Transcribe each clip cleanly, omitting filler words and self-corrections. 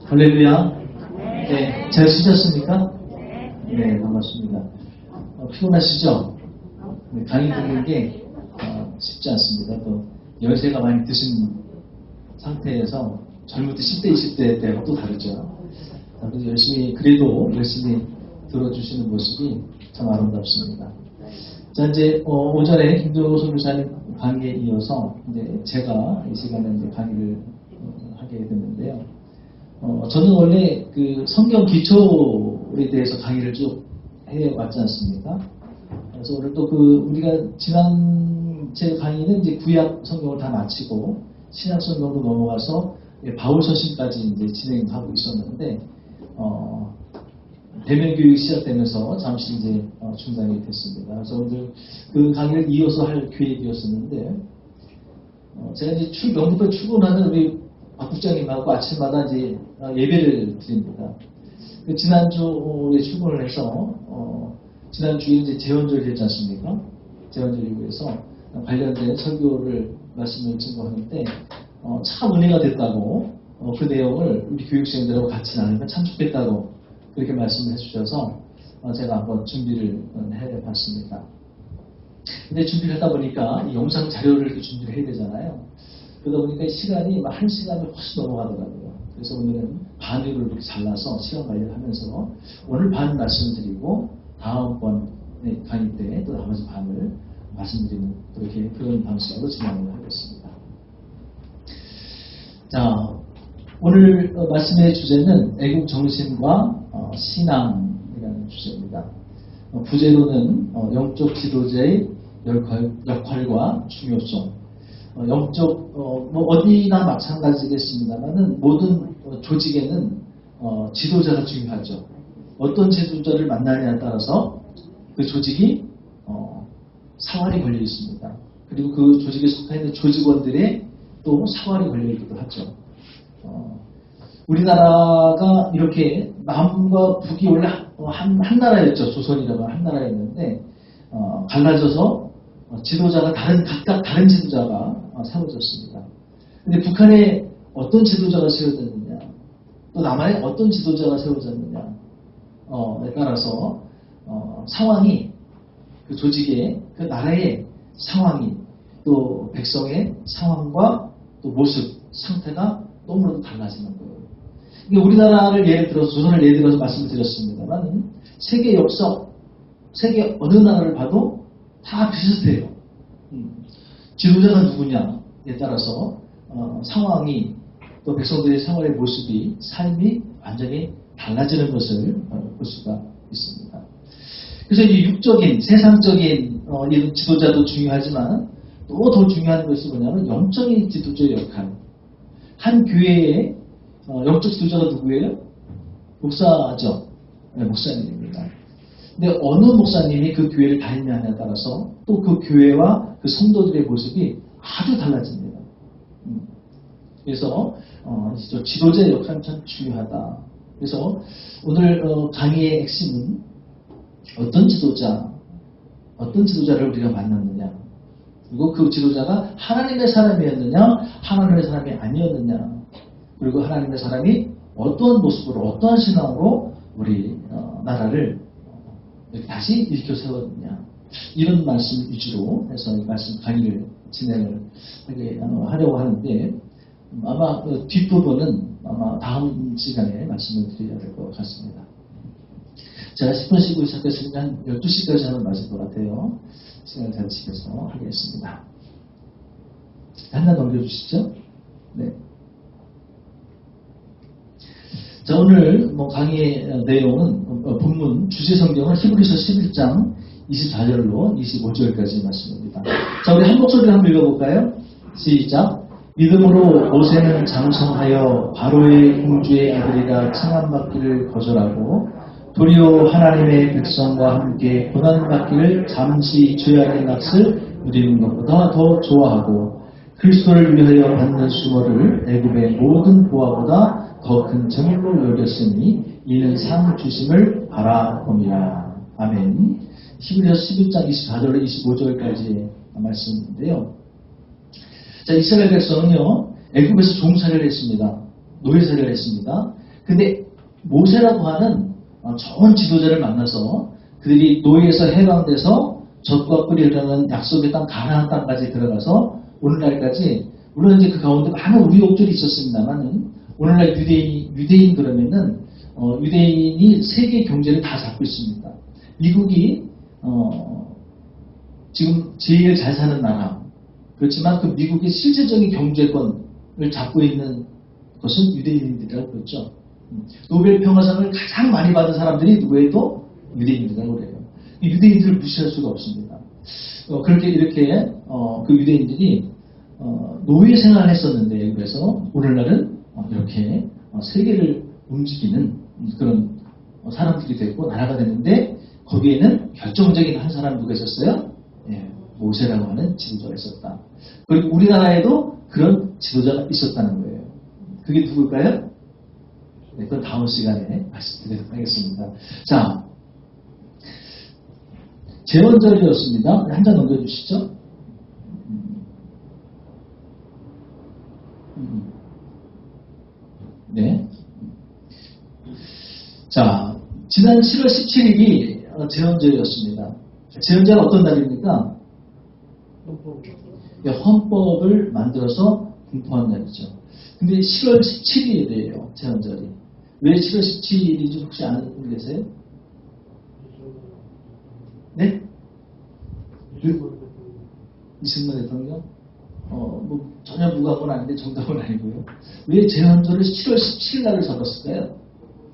할렐루야. 네, 잘 쉬셨습니까? 네, 반갑습니다. 피곤하시죠? 네, 강의 듣는 게 쉽지 않습니다. 또 연세가 많이 드신 상태에서 젊을 때 10대, 20대 때하고 또 다르죠. 그래서 그래도 열심히 들어주시는 모습이 참 아름답습니다. 자, 이제 오전에 김도호 선교사님 강의에 이어서 이제 제가 이 시간에 이제 강의를 하게 됐는데요. 저는 원래 그 성경 기초에 대해서 강의를 쭉 해왔지 않습니까? 그래서 오늘 또 우리가 지난 제 강의는 이제 구약 성경을 다 마치고 신약 성경으로 넘어가서 바울 서신까지 이제 진행하고 있었는데, 대면 교육이 시작되면서 잠시 이제 중단이 됐습니다. 그래서 오늘 그 강의를 이어서 할 계획이었었는데, 제가 이제 영국에 출근하는 우리 박 국장님하고 아침마다 이제 예배를 드립니다. 지난주에 출근을 해서, 지난주에 이제 재헌절이 했지 않습니까? 재헌절이고 해서 관련된 설교를 말씀을 증거하는데, 참 은혜가 됐다고, 그 내용을 우리 교육생들하고 같이 나누면 참 좋겠다고 그렇게 말씀을 해주셔서 제가 한번 준비를 해봤습니다. 근데 준비를 하다 보니까 이 영상 자료를 이렇게 준비를 해야 되잖아요. 그러다 보니까 시간이 1시간이 훨씬 넘어가더라고요. 그래서 오늘은 반으로 이렇게 잘라서 시간 관리를 하면서 오늘 반 말씀드리고 다음번 강의 때 또 나머지 반을 말씀드리는 그런 방식으로 진행을 하겠습니다. 자, 오늘 말씀의 주제는 애국 정신과 신앙이라는 주제입니다. 부제로는 영적 지도자의 역할과 중요성. 영적 어디나 마찬가지겠습니다만은 모든 조직에는 지도자가 중요하죠. 어떤 지도자를 만나냐에 따라서 그 조직이 사활이 걸려 있습니다. 그리고 그 조직에 속해 있는 조직원들의 또 사활이 걸려 있기도 하죠. 우리나라가 이렇게 남과 북이 원래 한 나라였죠. 조선이라고 한 나라였는데 갈라져서 지도자가 각각 다른 지도자가 세워졌습니다. 근데 북한에 어떤 지도자가 세워졌느냐, 또 남한에 어떤 지도자가 세워졌느냐에 따라서 상황이 그 조직의 그 나라의 상황이 또 백성의 상황과 또 모습, 상태가 너무나도 달라지는 거예요. 이게 우리나라를 예를 들어서 조선을 예를 들어서 말씀을 드렸습니다만 세계 역사, 세계 어느 나라를 봐도 다 비슷해요. 지도자가 누구냐에 따라서 상황이 또 백성들의 생활의 모습이 삶이 완전히 달라지는 것을 볼 수가 있습니다. 그래서 이 육적인 세상적인 이런 지도자도 중요하지만 또 더 중요한 것이 뭐냐면 영적인 지도자의 역할. 한 교회의 영적 지도자가 누구예요? 목사죠. 네, 목사님입니다. 근데 어느 목사님이 그 교회를 다니냐에 따라서 또 그 교회와 그 성도들의 모습이 아주 달라집니다. 그래서 지도자의 역할은 참 중요하다. 그래서 오늘 강의의 핵심은 어떤 지도자를 우리가 만났느냐, 그리고 그 지도자가 하나님의 사람이었느냐, 하나님의 사람이 아니었느냐, 그리고 하나님의 사람이 어떠한 모습으로, 어떠한 신앙으로 우리 나라를 다시 일으켜 세웠느냐, 이런 말씀 위주로 해서 이 말씀 강의를 진행을 하려고 하는데, 아마 뒷부분은 아마 다음 시간에 말씀을 드려야 될 것 같습니다. 제가 10분 쉬고 시작했으니까 한 12시까지 하면 맞을 것 같아요. 시간을 잘 지켜서 하겠습니다. 하나 넘겨주시죠. 네. 자, 오늘 강의의 내용은 본문 주제 성경은 히브리서 11장 24절로 25절까지 말씀입니다. 자, 우리 한 목소리로 한번 읽어볼까요? 시작. 믿음으로 모세는 장성하여 바로의 공주의 아들이라 칭함받기를 거절하고 도리어 하나님의 백성과 함께 고난받기를 잠시 죄악의 낯을 누리는 것보다 더 좋아하고 그리스도를 위하여 받는 수모를 애굽의 모든 보화보다 더 큰 재물로 여겼으니 이는 상 주심을 바라봅니다. 아멘. 히브리서 11장 24절로 25절까지의 말씀인데요. 자, 이스라엘 백성은요 애굽에서 종살이를 했습니다. 노예살이를 했습니다. 근데 모세라고 하는 좋은 지도자를 만나서 그들이 노예에서 해방돼서 젖과 꿀이 흐르는 약속의 땅 가나안 땅까지 들어가서 오늘날까지 물론 이제 그 가운데 많은 우여곡절이 있었습니다만은 오늘날 유대인 그러면은 유대인이 세계 경제를 다 잡고 있습니다. 미국이 지금 제일 잘 사는 나라. 그렇지만 그 미국의 실질적인 경제권을 잡고 있는 것은 유대인들이라고 그랬죠. 노벨 평화상을 가장 많이 받은 사람들이 누구에도 유대인들이라고 그래요. 유대인들을 무시할 수가 없습니다. 그렇게 이렇게 그 유대인들이 노예 생활을 했었는데 그래서 오늘날은 이렇게 세계를 움직이는 그런 사람들이 됐고 나라가 됐는데 거기에는 결정적인 한 사람 누가 있었어요? 예, 모세라고 하는 지도자가 있었다. 그리고 우리나라에도 그런 지도자가 있었다는 거예요. 그게 누굴까요? 네, 그건 다음 시간에 말씀드리도록 하겠습니다. 자, 제원절이었습니다. 한 장 넘겨주시죠. 네. 자, 지난 7월 17일이 제헌절이었습니다. 제헌절은 어떤 날입니까? 헌법을 만들어서 공포한 날이죠. 근데 7월 17일이에요, 제헌절이. 왜 7월 17일인지 혹시 아는 분 계세요? 네? 이승만 대통령? 뭐 전혀 무관은 아닌데 정답은 아니고요. 왜 제헌절을 7월 17일 날을 잡았을까요?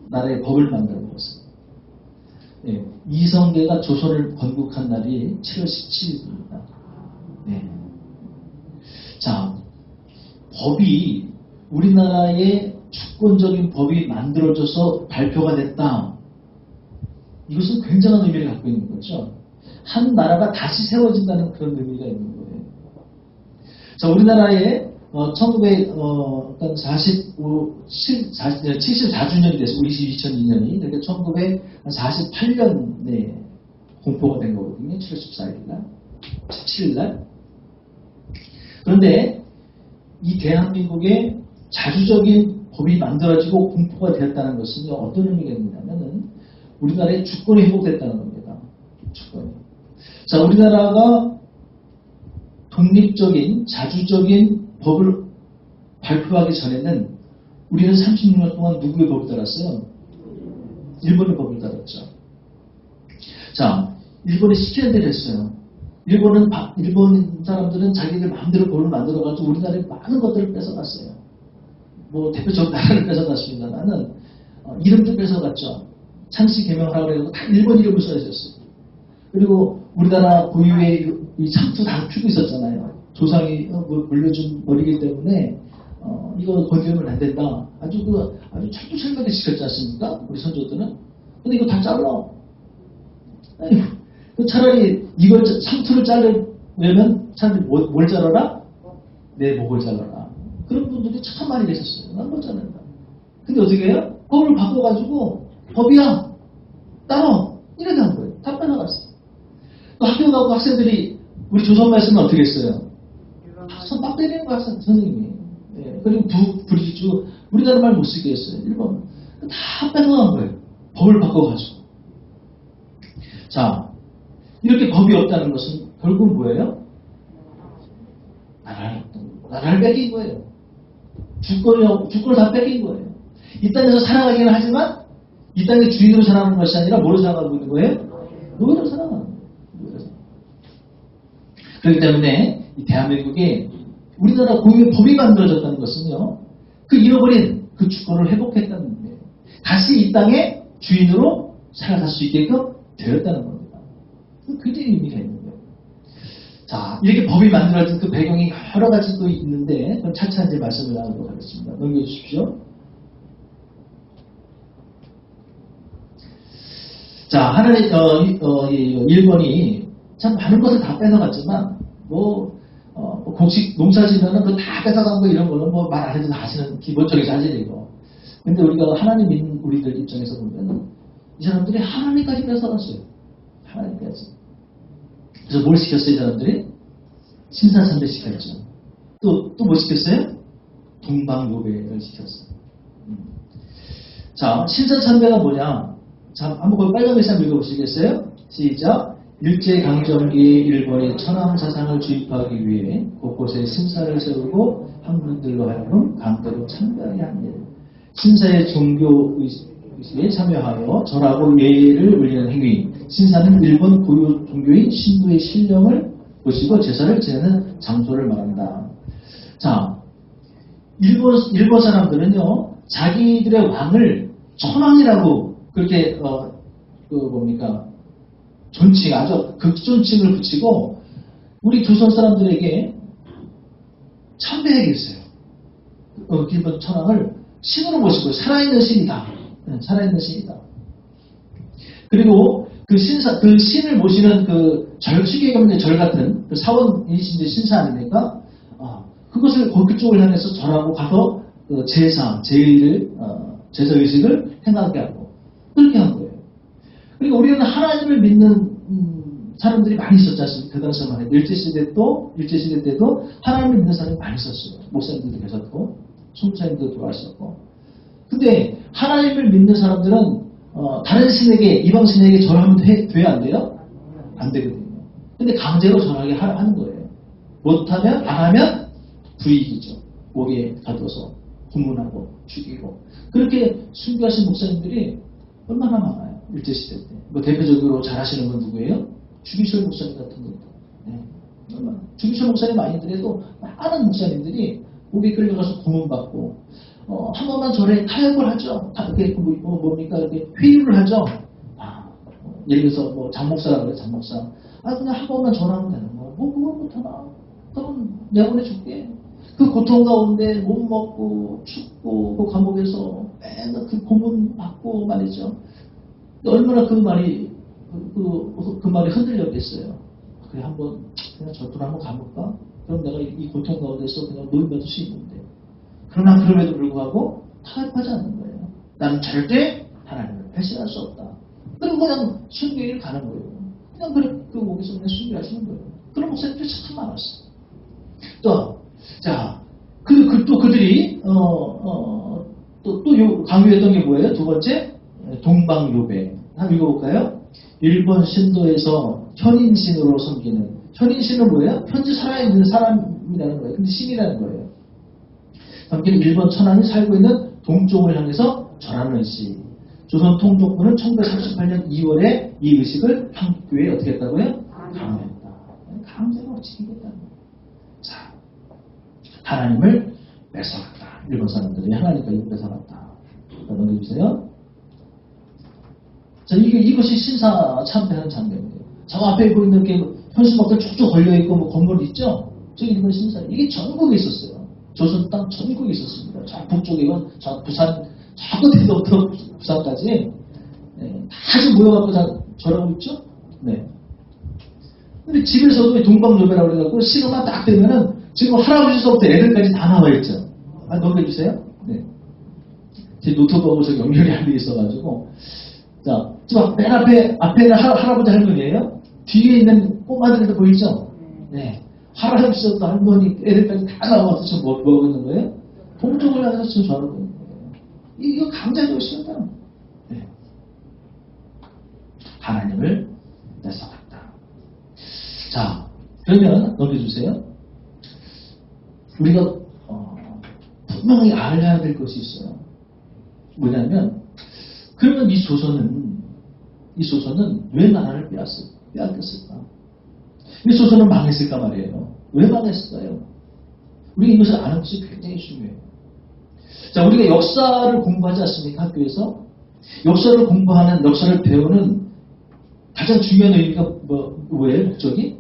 나라의 법을 만드는 것은. 네, 이성계가 조선을 건국한 날이 7월 17일입니다. 네. 자, 법이 우리나라의 주권적인 법이 만들어져서 발표가 됐다. 이것은 굉장한 의미를 갖고 있는 거죠. 한 나라가 다시 세워진다는 그런 의미가 있는 거예요. 자, 우리나라에 74주년이 됐어요. 2002년이. 그러니까 1948년에 공포가 된 거거든요. 7월 14일날, 17일날. 그런데 이 대한민국에 자주적인 법이 만들어지고 공포가 되었다는 것은요, 어떤 의미가 있냐면은 우리나라의 주권이 회복됐다는 겁니다. 주권이. 자, 우리나라가 독립적인, 자주적인 법을 발표하기 전에는 우리는 36년 동안 누구의 법을 따랐어요? 일본의 법을 따랐죠. 자, 일본이 시키는 대로 했어요. 일본 사람들은 자기들 마음대로 법을 만들어가지고 우리나라의 많은 것들을 뺏어갔어요. 뭐 대표적으로 나라를 뺏어갔습니다만은 이름도 뺏어갔죠. 창씨 개명하라고 해서 다 일본 이름을 써있었어요. 그리고 우리나라 고유의 이 참투 다 피고 있었잖아요. 조상이 물려준 머리이기 때문에 이거 건드리면 안 된다. 아주 철두철미하게 지켰지 않습니까? 우리 선조들은. 근데 이거 다 잘라. 차라리 이걸 상투를 자르려면 차라리 뭘 자르라? 내 목을 잘라라. 그런 분들이 참 많이 계셨어요. 난 못 자른다. 근데 어떻게 해요? 법을 바꿔가지고 법이야 따로 이렇게 한 거예요. 다 빼나갔어요. 또 학교 가고 학생들이 우리 조선 말씀은 어떻게 했어요? 손 빡 때리는 거야 선생님이. 예, 그리고 부리주 우리나라 말 못 쓰게 했어요. 일본 다 빼나간 거예요. 법을 바꿔가지고. 자, 이렇게 법이 없다는 것은 결국은 뭐예요? 나라를 뺏긴 거예요. 주권을 다 뺏긴 거예요. 이 땅에서 살아가기는 하지만 이 땅의 주인으로 살아가는 것이 아니라 뭐로 살아가고 있는 거예요? 노예로 살아가는 거예요. 그렇기 때문에 이 대한민국에 우리나라 고유의 법이 만들어졌다는 것은요, 그 잃어버린 그 주권을 회복했다는 거예요. 다시 이 땅의 주인으로 살아갈 수 있게끔 되었다는 겁니다. 굉장히 의미가 있는 거예요. 자, 이렇게 법이 만들어진 그 배경이 여러 가지 또 있는데, 그럼 차차 이제 말씀을 나누도록 하겠습니다. 넘겨주십시오. 자, 하나님, 일본이 참 많은 것을 다 뺏어갔지만, 곡식 농사 지면은 그거 다 뺏어간 거 이런 거는 뭐 말 안 해도 다 아시는 기본적인 사실이고. 근데 우리가 하나님 믿는 우리들 입장에서 보면, 이 사람들이 하나님까지 뺏어갔어요. 하나님까지. 그래서 뭘 시켰어요, 이 사람들이? 신사참배 시켰죠. 또 뭐 시켰어요? 동방요배를 시켰어요. 자, 신사참배가 뭐냐? 자, 한번 그 빨간 글씨 한번 읽어보시겠어요? 시작. 일제강점기에 일본이 천황사상을 주입하기 위해 곳곳에 신사를 세우고 학문들로 하여금 강대로 참배하게 한 일. 신사의 종교의식에 참여하여 절하고 예를 올리는 행위. 신사는 일본 고유 종교인 신부의 신령을 모시고 제사를 지내는 장소를 말한다. 자, 일본 사람들은요, 자기들의 왕을 천황이라고 그렇게 존칭, 아주 극존칭을 붙이고 우리 조선 사람들에게 참배하겠어요. 일본 천황을 신으로 모시고 살아있는 신이다. 살아있는 신이다. 그리고 그 신을 모시는 그 쉽게 얘기하면 절 같은 그 사원이 신사 아닙니까? 그것을 그쪽을 향해서 절하고 가서 그 제사 의식을 행하게 하고 그렇게 한 거예요. 그러니까 우리는 하나님을 믿는 사람들이 많이 있었지 않습니까? 그 당시만 해도 일제시대 때도 하나님을 믿는 사람이 많이 있었어요. 목사님들도 계셨고 총무사님도 들어왔었고. 근데 하나님을 믿는 사람들은 다른 신에게 이방 신에게 절하면 돼야 안 돼요? 안 되거든요. 근데 강제로 절하게 하는 거예요. 못하면 안 하면 불이익이죠. 목에 가둬서 고문하고 죽이고 그렇게 순교하신 목사님들이 얼마나 많아요. 일제시대 때. 뭐 대표적으로 잘하시는 분 누구예요? 주기철 목사님 같은 분들. 네. 얼마나. 주기철 목사님 아니더라도 많은 목사님들이 목에 끌려가서 고문받고 한 번만 절에 타협을 하죠. 이렇게 회유를 하죠. 예를 들어서 뭐 장목사라고 그래, 장목사. 그냥 한 번만 전하면 되는 거야. 뭐 그걸 못하나? 그럼 내보내줄게. 그 고통 가운데 못 먹고 춥고 그 감옥에서 맨날 그 고문 받고 말이죠. 얼마나 그 말이 흔들렸겠어요. 그래 한번 그냥 저쪽으로 한번 가볼까? 그럼 내가 이 고통 가운데서 그냥 노임받을 수 있는데. 그러나 그럼에도 불구하고 타협하지 않는 거예요. 나는 절대 하나님을 배신할 수 없다. 그리고 그냥 순교일 가는 거예요. 그냥 그 목에서 그냥 순교하시는 거예요. 그런 목사님들이 참 많았어요. 또 그들이 또 강요했던 게 뭐예요? 두 번째 동방요배. 한번 읽어볼까요? 일본 신도에서 현인신으로 섬기는 현인신은 뭐예요? 현재 살아있는 사람이라는 거예요. 근데 신이라는 거예요. 섬기는 일본 천황이 살고 있는 동쪽을 향해서 절하는 시. 조선 통독부는 1938년 2월에 이 의식을 한국 교회에 어떻게 했다고요? 강요했다. 강제로 지키겠다는 거예요. 자, 하나님을 뺏어갔다. 일본 사람들이 하나님까지 뺏어갔다. 넘겨주세요. 자, 이것이 신사 참배하는 장면이에요. 저 앞에 보이는 게 현수막들 쭉쭉 걸려있고 뭐 건물 있죠? 저기 일본 신사. 이게 전국에 있었어요. 조선 땅 전국에 있었습니다. 저 북쪽이건 저 부산, 저 끝에서부터 부산까지. 네, 다 모여갖고 다 절하고 있죠? 네. 근데 집에서도 동방요배라고 그래갖고 시간만 딱 되면은 지금 할아버지서부터 애들까지 다 나와있죠. 넘겨주세요. 네. 제 노트북하고 저 연결이 안 돼 있어가지고. 자, 지금 맨 앞에는 할아버지 할머니예요. 뒤에 있는 꼬마들도 보이죠? 네. 할아버지서부터 할머니, 애들까지 다 나와서 지금 뭐 하고 있는 거예요? 동쪽을 향해서 지금 저러고 있는 거예요. 이거 강제적으로 싫다. 네. 하나님을 뺏어갔다. 자, 그러면 넘겨주세요. 우리가 분명히 알아야 될 것이 있어요. 뭐냐면 그러면 이 조선은 왜 나라를 빼앗겼을까? 이 조선은 망했을까 말이에요. 왜 망했을까요? 우리가 이것을 아는 것이 굉장히 중요해요. 자, 우리가 역사를 공부하지 않습니까? 학교에서 역사를 공부하는, 역사를 배우는 가장 중요한 의미가 뭐예요? 목적이?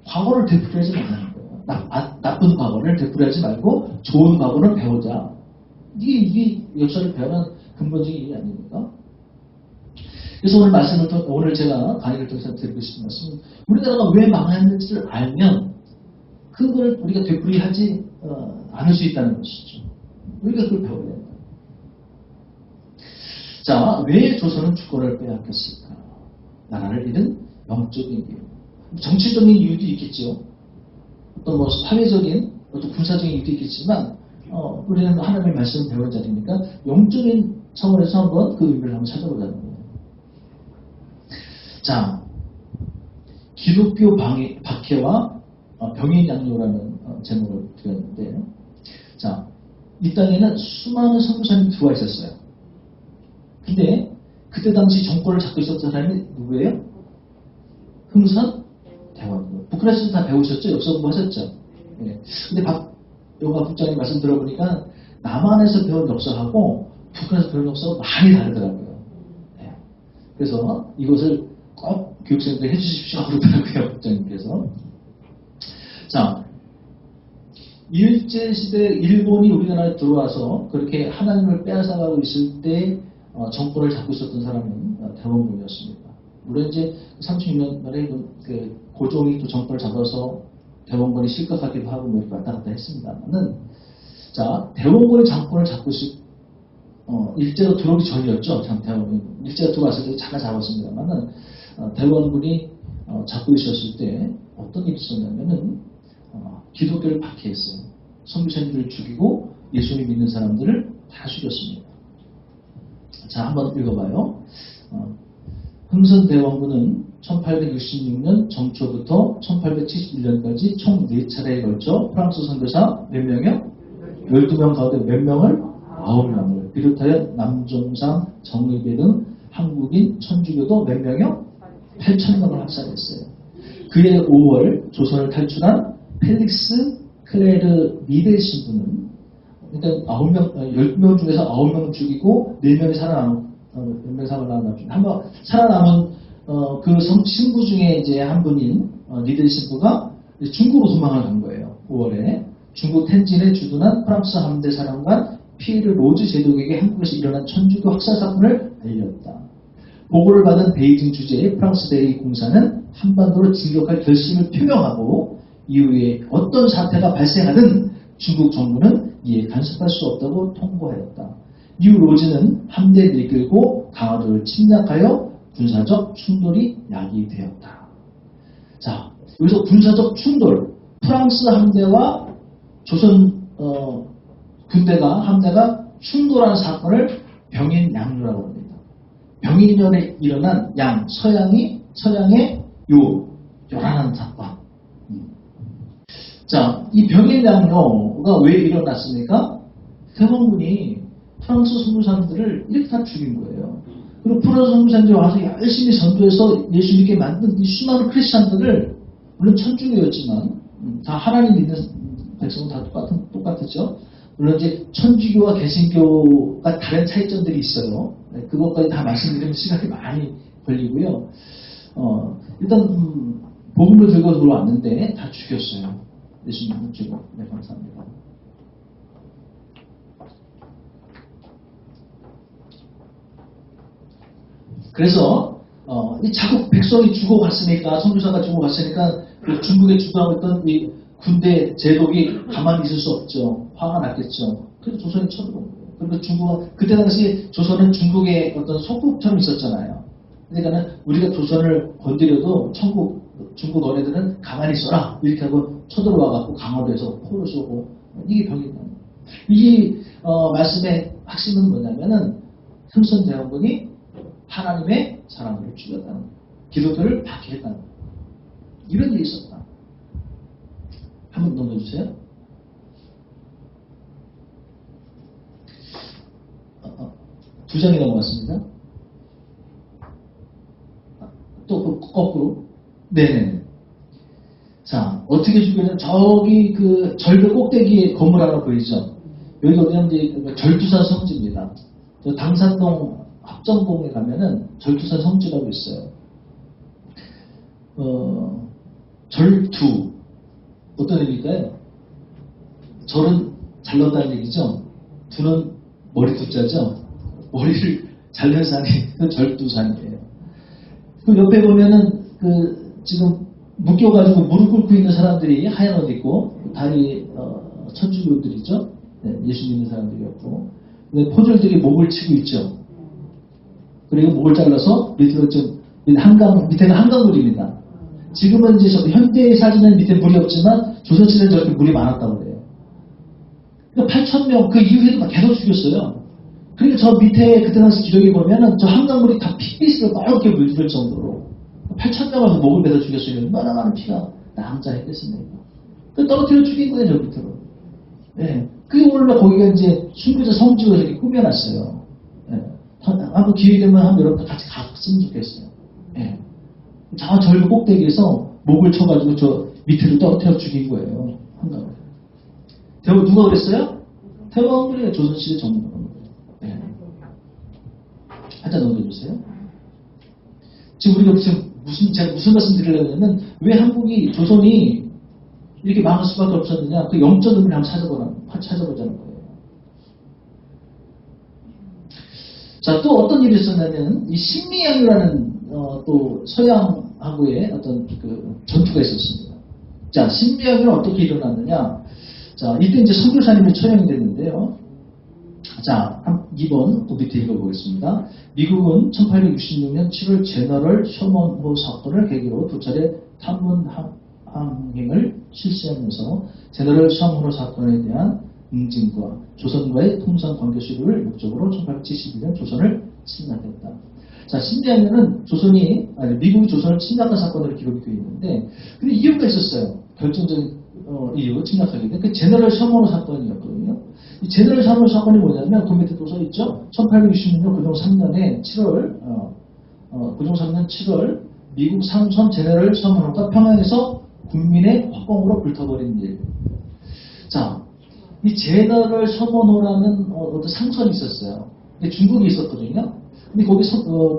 과거를 되풀이하지 말라는 거예요. 나쁜 과거를 되풀이하지 말고 좋은 과거를 배우자. 이게 역사를 배우는 근본적인 이유 아닙니까? 그래서 오늘 제가 강의를 통해서 드리고 싶은 말씀은 우리나라가 왜 망했는지를 알면 그걸 우리가 되풀이하지 않을 수 있다는 것이죠. 우리가 그걸 배워야 된다. 자, 왜 조선은 주권을 빼앗겼을까? 나라를 잃은 영적인 이유. 정치적인 이유도 있겠죠. 어떤 사회적인, 어떤 군사적인 이유도 있겠지만 우리는 하나님의 말씀을 배우는 자리니까 영적인 차원에서 한번 그 의미를 한번 찾아보자는 거예요. 자, 기독교 박해와 병인 양요라는 제목을 드렸는데, 자, 이 땅에는 수많은 선교사님이 들어와 있었어요. 근데 그때 당시 정권을 잡고 있었던 사람이 누구예요? 흥선 대원군. 북한에서도 다 배우셨죠? 역사 공부하셨죠? 네. 근데 박영화 국장님 말씀 들어보니까 남한에서 배운 역사하고 북한에서 배운 역사가 많이 다르더라고요. 네. 그래서 이것을 꼭 교육생들 해주십시오 그러더라고요, 국장님께서. 자, 일제시대 일본이 우리나라에 들어와서 그렇게 하나님을 빼앗아가고 있을 때 정권을 잡고 있었던 사람은 대원군이었습니다. 물론 이제 36년 만에 그 고종이 또 정권을 잡아서 대원군이 실격하기도 하고 뭐 이렇게 왔다 갔다 했습니다만은, 자, 대원군이 정권을 잡고 일제로 들어오기 전이었죠. 참 대원군이 일제가 들어왔을 때 잠깐 잡았습니다만은 대원군이 잡고 있었을 때 어떤 일이 있었냐면은 기독교를 박해했어요. 선교사님들을 죽이고 예수님 믿는 사람들을 다 죽였습니다. 자, 한번 읽어봐요. 흥선대원군은 1866년 정초부터 1871년까지 총 4차례에 걸쳐 프랑스 선교사 몇 명이요? 12명 가운데 몇 명을? 9명을 비롯하여 남종상, 정의배 등 한국인 천주교도 몇 명이요? 8,000명을 학살했어요. 그해 5월 조선을 탈출한 펠릭스 클레르 미델 신부는 그러니까 12명 중에서 9명 죽이고 4명이 살아남은 몇 명이 살아남은 한번 살아남은 그 신부 중에 이제 한 분인 미델 신부가 중국으로 도망을 간 거예요. 5월에 중국 텐진에 주둔한 프랑스 함대 사령관 피에르 로즈 제독에게 한국에서 일어난 천주교 학살 사건을 알렸다. 보고를 받은 베이징 주재의 프랑스 대리 공사는 한반도로 진격할 결심을 표명하고 이후에 어떤 사태가 발생하든 중국 정부는 이에 간섭할 수 없다고 통보하였다. 이후 로즈는 함대를 이끌고 강화도를 침략하여 군사적 충돌이 야기되었다. 자, 여기서 군사적 충돌, 프랑스 함대와 조선 함대가 충돌한 사건을 병인 양요라고 합니다. 병인년에 일어난 서양의 요란한 사건. 자, 이 병인 양요가 왜 일어났습니까? 대원군이 프랑스 선교사님들을 이렇게 다 죽인 거예요. 그리고 프랑스 선교사님들이 와서 열심히 전도해서 예수 믿게 만든 이 수많은 크리스찬들을, 물론 천주교였지만 다 하나님 믿는 백성은 다 똑같았죠. 물론 이제 천주교와 개신교가 다른 차이점들이 있어요. 그것까지 다 말씀드리면 시간이 많이 걸리고요. 일단 복음을 들고 들어왔는데 다 죽였어요. 예수님을 죽이고. 네, 감사합니다. 그래서 이 자국 백성이 죽어갔으니까, 선교사가 죽어갔으니까 그 중국에 주도하고 있던 이 군대 제독이 가만히 있을 수 없죠. 화가 났겠죠. 그래서 조선이 쳐들어온 거예요. 그리고 중국은 그때 당시 조선은 중국의 어떤 속국처럼 있었잖아요. 그러니까는 우리가 조선을 건드려도 중국 어뢰들은 가만히 있어라 이렇게 하고 쳐들어와갖고 강화도에서 포를 쏘고, 이게 병이다. 이 말씀의 핵심은 뭐냐면은 흥선대원군이 하나님의 사람들을 죽였다는 거예요. 기독교를 박해했다는 거예요. 이런 일이 있었다. 한번 넘겨주세요. 두 장이 넘어갔습니다. 또 거꾸로. 네네. 자, 어떻게 죽였냐면 저기 그 절벽 꼭대기에 건물 하나 보이죠? 여기가 어디냐면 이제 절두산 성지입니다. 저 당산동 합정동에 가면은 절두산 성지라고 있어요. 절두 어떤 의미일까요? 절은 잘 넣었다는 얘기죠. 두는 머리 두자죠. 머리를 잘 낸 산이 절두산이에요. 그 옆에 보면은 지금 묶여가지고 무릎 꿇고 있는 사람들이 하얀 옷 입고 다리 천주교들이죠. 네, 예수 믿는 사람들이었고, 포졸들이 목을 치고 있죠. 그리고 목을 잘라서 밑으로 좀 밑에는 한강물입니다. 지금은 이제 현대의 사진은 밑에 물이 없지만 조선시대는 저렇게 물이 많았다고 그래요. 8,000명 그 이후에도 막 계속 죽였어요. 그러니까 저 밑에 그때 당시 기록에 보면은 저 한강물이 다 핏빛으로 빨갛게 물들 정도로 8,000명을 목을 매서 죽였어요. 얼마나 많은 피가 낭자했겠습니까? 그 떨어뜨려 죽인 거예요, 저 밑으로. 예. 그게 원래 거기가 이제 순교자 성지로 이렇게 꾸며놨어요. 예. 한번 기회 되면 한번 여러분 같이 갔으면 좋겠어요. 예. 저 절벽 꼭대기에서 목을 쳐가지고 저 밑으로 떨어뜨려 죽인 거예요. 한강을. 누가 그랬어요? 태왕군이 조선시대 전문가입니다. 네. 한잔 넘겨주세요. 지금 우리가 제가 무슨 말씀 드리려고 하냐면, 왜 한국이, 조선이 이렇게 망할 수밖에 없었느냐, 그 영적 의미를 한번 찾아보자는 거예요. 자, 또 어떤 일이 있었냐면, 이 신미양이라는, 또 서양하고의 어떤 그 전투가 있었습니다. 자, 신미양은 어떻게 일어났느냐, 자, 이때 이제 선교사님이 처형이 됐는데요. 자, 2번 또 밑에 읽어보겠습니다. 미국은 1866년 7월 제너럴 셔먼호 사건을 계기로 두 차례 탐문 항행을 실시하면서 제너럴 셔먼호 사건에 대한 응징과 조선과의 통상 관계 수립을 목적으로 1871년 조선을 침략했다. 자, 신미하면은 미국이 조선을 침략한 사건으로 기록이 되어 있는데, 근데 이유가 있었어요. 결정적인 이유, 침략하게 된 그 제너럴 셔먼호 사건이었거든요. 이 제너럴 셔먼호 사건이 뭐냐면, 그 밑에 또 써있죠. 1866년 고종 3년에 7월, 고종 3년 7월, 미국 상선 제너럴 셔먼호가 평양에서 국민의 화공으로 불타버린 일. 자, 이 제너럴 셔먼호라는 어떤 상선이 있었어요. 중국에 있었거든요. 근데 거기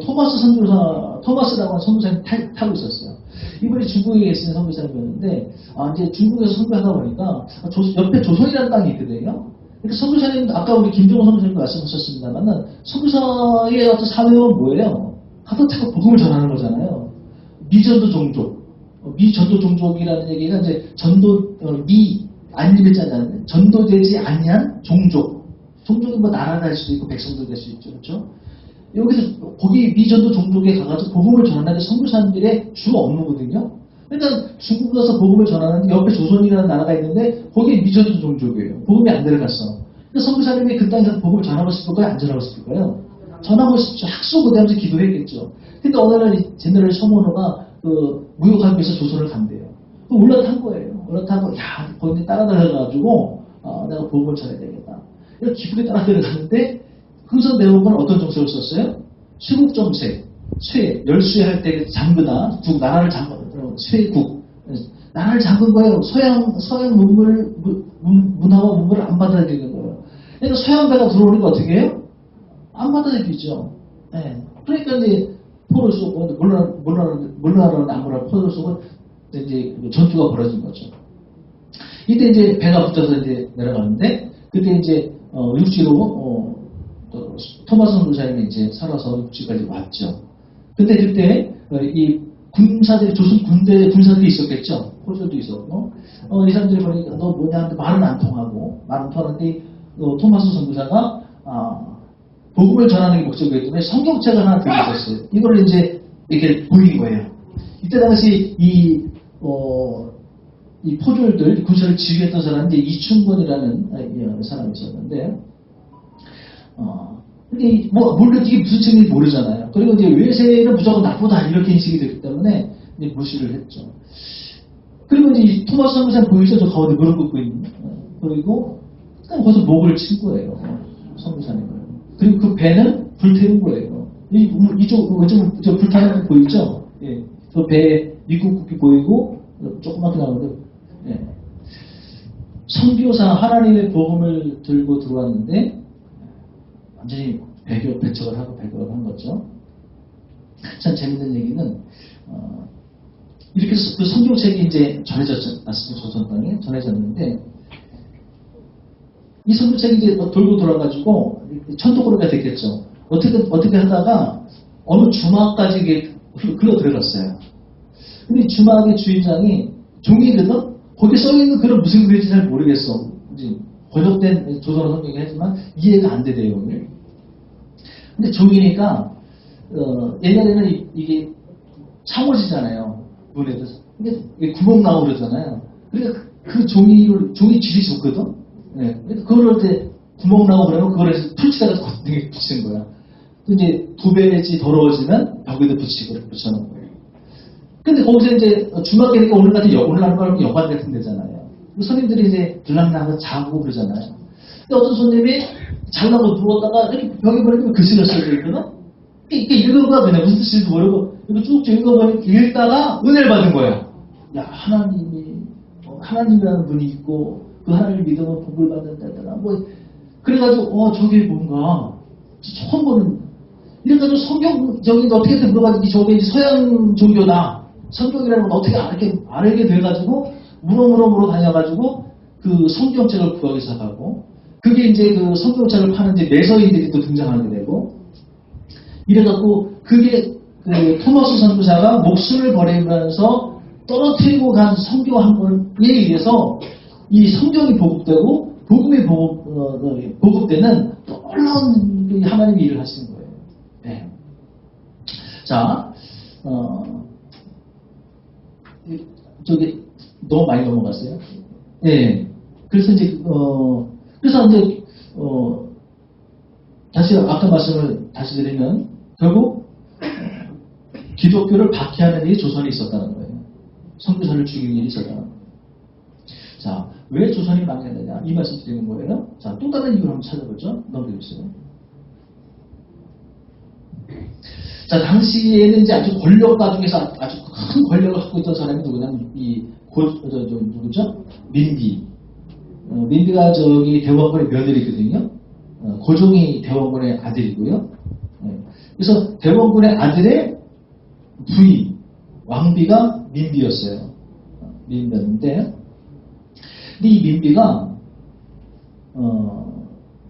토마스라고 하는 선교사님이 타고 있었어요. 이분이 중국에 계시는 선교사님이었는데, 이제 중국에서 선교하다 보니까, 옆에 조선이라는 땅이 있거든요. 그러니까 선교사님, 아까 우리 김종호 선교사님도 말씀하셨습니다만, 선교사의 어떤 사명은 뭐예요? 가득차고 복음을 전하는 거잖아요. 미전도 종족. 미전도 종족이라는 얘기가 이제 전도되지 아니한 종족. 종족은 뭐 나라가 될 수도 있고, 백성도 될 수 있죠. 그렇죠? 여기서 거기 미전도 종족에 가가지고 복음을 전하는 선교사님들의 주 업무거든요. 그러니까 중국 가서 복음을 전하는데 옆에 조선이라는 나라가 있는데 거기에 미전도 종족이에요. 복음이 안 들어갔어. 그러니까 선교사님이 그 땅에서 복음을 전하고 싶을까요? 안 전하고 싶을까요? 전하고 싶죠. 학수고대하면서 기도했겠죠. 근데 어느 날 제너럴 셔먼호가 무역하기 위해서 조선을 간대요. 올라탄 거예요. 올라타고 거기 따라다녀가지고 내가 복음을 전해야 되겠다. 이렇게 기쁘게 따라다녀가는데 흥선 대목은 어떤 정책을 썼어요? 쇄국 정책. 열수할 때 잠그다, 나라를 쇄국. 나라를 잠근 거예요. 서양 문화와 문물을 안 받아들이는 거예요. 그러니까 서양 배가 들어오니까 어떻게 해요? 안 받아들이죠. 네. 그러니까 이제 포를 쏘고, 물러나는 나무라 포를 쏘고, 이제 전투가 벌어진 거죠. 이때 이제 배가 붙어서 이제 내려가는데, 그때 이제, 육지로, 토마스 선교사님이 이제 살아서 육지까지 왔죠. 근데 그때 이 군사들이 조선 군사들이 있었겠죠. 호주도 있었고, 이 사람들이 보니까 너 뭐냐 하는데 말은 안 통하는데 토마스 선교사가 복음을 전하는 게 목적이기 때문에 성경책을 하나 들고 있었어요. 이걸 이제 이렇게 보인 거예요. 이때 당시 이 포졸들 군사를 지휘했던 사람이 이충권이라는 사람이 있었는데. 근데 물론 이게 무슨 책인지 모르잖아요. 그리고 이제 외세는 무조건 나쁘다 이렇게 인식이 되기 때문에 이제 무시를 했죠. 그리고 이제 토마스 선교사님 보이죠? 저 가운데 무릎 꿇고 있는 그리고 그냥 거기서 목을 친 거예요. 선교사님을. 그리고 그 배는 불태운 거예요. 이쪽 왼쪽 저 불타는 거 보이죠? 예. 저 배에 미국 국기 보이고 조그맣게 나오는데, 예. 선교사 하나님의 복음을 들고 들어왔는데. 완전히 배척을 하고 배격을 한 거죠. 참 재밌는 얘기는, 이렇게 해서 그 성경책이 이제 전해졌습니다. 조선 땅에 전해졌는데, 이 성경책이 이제 돌고 돌아가지고 천도고리가 됐겠죠. 어떻게 하다가 어느 주막까지 이게 흘러 들어갔어요. 근데 주막의 주인장이 종이거든? 거기 써있는 그런 무슨 글인지 잘 모르겠어. 이제 번역된 조선어 성경이긴 하지만 이해가 안 돼, 내용이. 근데 종이니까, 옛날에는 이게 창호지잖아요. 문에도. 근데 구멍 나오고 그러잖아요. 그러니까 그 종이 질이 좋거든? 예. 그걸 이제 구멍 나고 그러면 그걸 해서 풀치다가 걷등에 붙이는 거야. 또 이제 2배지 더러워지면 벽에도 붙이고 이렇게 붙여놓은 거예요. 근데 거기서 이제 중학교니까 오늘 같은 오늘날 말하면 여관 같은 데잖아요. 손님들이 이제 들락나서 자고 그러잖아요. 근데 어떤 손님이 자려고 누웠다가 이렇게 벽에 보니까 글씨를 써져 있거든? 이렇게 읽어봐 그냥 무슨 뜻인지도 모르고 이렇게 쭉쭉 읽어보니까 읽다가 은혜를 받은 거야. 야, 하나님이라는 분이 있고 그 하나님을 믿으면 복을 받는다더라. 뭐 그래가지고 저게 뭔가 처음 보는 이래가지고 성경적인 어떻게든 물어가지고 저게 서양 종교다. 성경이라는 건 어떻게 알게 돼가지고 물어 다녀가지고 그 성경책을 구하기 시작하고 그게 이제 그 성경책을 파는 이제 매서인들이 또 등장하게 되고 이래갖고 그게 그 토마스 선교사가 목숨을 버리면서 떨어뜨리고 간 성경 한 권에 의해서 이 성경이 보급되고 복음이 보급되는 놀라운 하나님의 일을 하시는 거예요. 네. 자, 저기 너무 많이 넘어갔어요. 네. 그래서 이제 다시 아까 말씀을 다시 드리면 결국 기독교를 박해하는 일이 조선에 있었다는 거예요. 선교사를 죽이는 일이 있었다는 거예요. 자, 왜 조선이 망했느냐 이 말씀 드리는 거예요. 자, 또 다른 이유를 한번 찾아보죠. 넘겨주세요. 자, 당시에는 이제 아주 권력가 중에서 아주 큰 권력을 갖고 있던 사람이 누구냐면 누구죠? 민비. 민비가 저기 대원군의 며느리거든요. 고종이 대원군의 아들이고요. 그래서 대원군의 아들의 부인 왕비가 민비였어요. 민비였는데, 근데 이 민비가